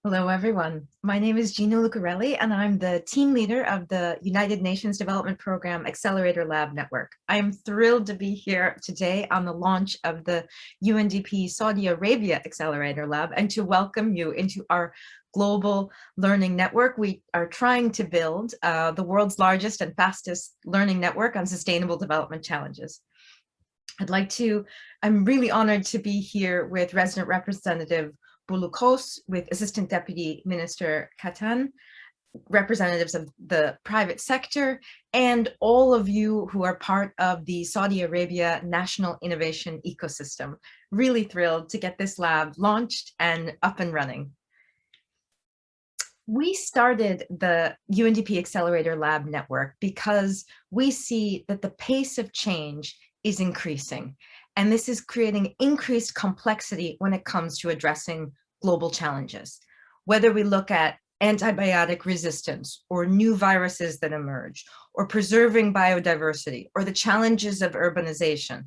Hello, everyone. My name is Gina Lucarelli, and I'm the team leader of the United Nations Development Program Accelerator Lab Network. I am thrilled to be here today on the launch of the UNDP Saudi Arabia Accelerator Lab and to welcome you into our global learning network. We are trying to build the world's largest and fastest learning network on sustainable development challenges. I'm really honored to be here with Resident Representative Bouloukos, with Assistant Deputy Minister Katan, representatives of the private sector, and all of you who are part of the Saudi Arabia National Innovation Ecosystem. Really thrilled to get this lab launched and up and running. We started the UNDP Accelerator Lab Network because we see that the pace of change is increasing. And this is creating increased complexity when it comes to addressing global challenges. Whether we look at antibiotic resistance or new viruses that emerge, or preserving biodiversity, or the challenges of urbanization,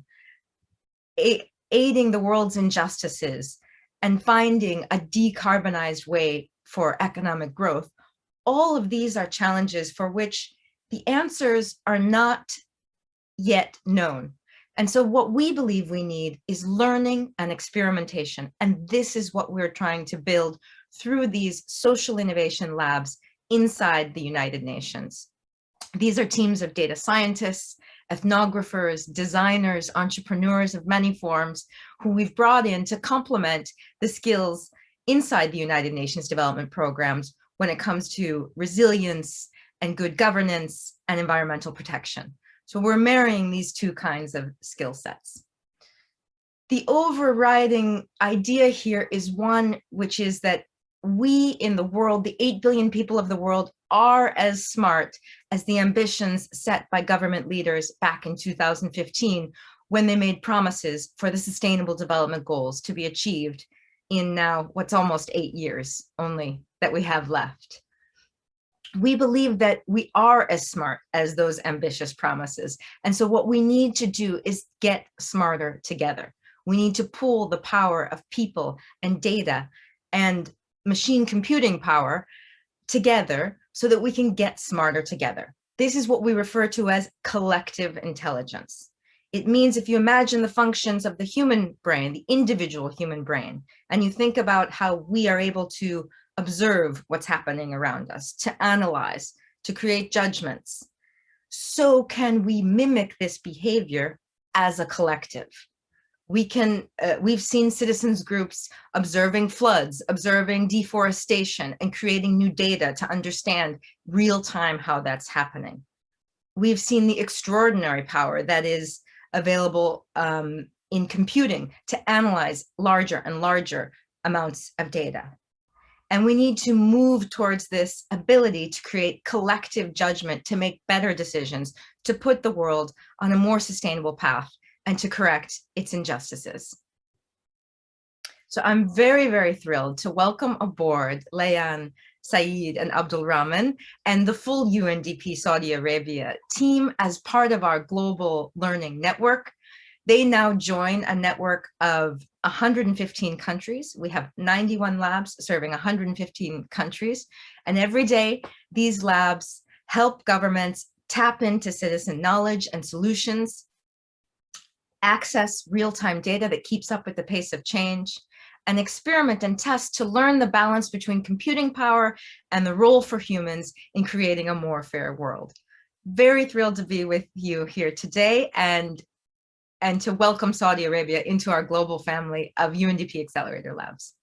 aiding the world's injustices, and finding a decarbonized way for economic growth, all of these are challenges for which the answers are not yet known. And so what we believe we need is learning and experimentation. And this is what we're trying to build through these social innovation labs inside the United Nations. These are teams of data scientists, ethnographers, designers, entrepreneurs of many forms who we've brought in to complement the skills inside the United Nations development programs when it comes to resilience and good governance and environmental protection. So we're marrying these two kinds of skill sets. The overriding idea here is one which is that we in the world, the 8 billion people of the world, are as smart as the ambitions set by government leaders back in 2015 when they made promises for the Sustainable Development Goals to be achieved in now what's almost 8 years only that we have left. We believe that we are as smart as those ambitious promises. And so what we need to do is get smarter together. We need to pool the power of people and data and machine computing power together so that we can get smarter together. This is what we refer to as collective intelligence. It means if you imagine the functions of the human brain, the individual human brain, and you think about how we are able to observe what's happening around us, to analyze, to create judgments, so can we mimic this behavior as a collective. We've seen citizens groups observing floods, observing deforestation, and creating new data to understand real time how that's happening. We've seen the extraordinary power that is available in computing to analyze larger and larger amounts of data. And we need to move towards this ability to create collective judgment, to make better decisions, to put the world on a more sustainable path and to correct its injustices. So I'm very, very thrilled to welcome aboard Layan, Saeed, and Abdul Rahman and the full UNDP Saudi Arabia team as part of our global learning network. They now join a network of 115 countries. We have 91 labs serving 115 countries. And every day, these labs help governments tap into citizen knowledge and solutions, access real-time data that keeps up with the pace of change, and experiment and test to learn the balance between computing power and the role for humans in creating a more fair world. Very thrilled to be with you here today and to welcome Saudi Arabia into our global family of UNDP Accelerator Labs.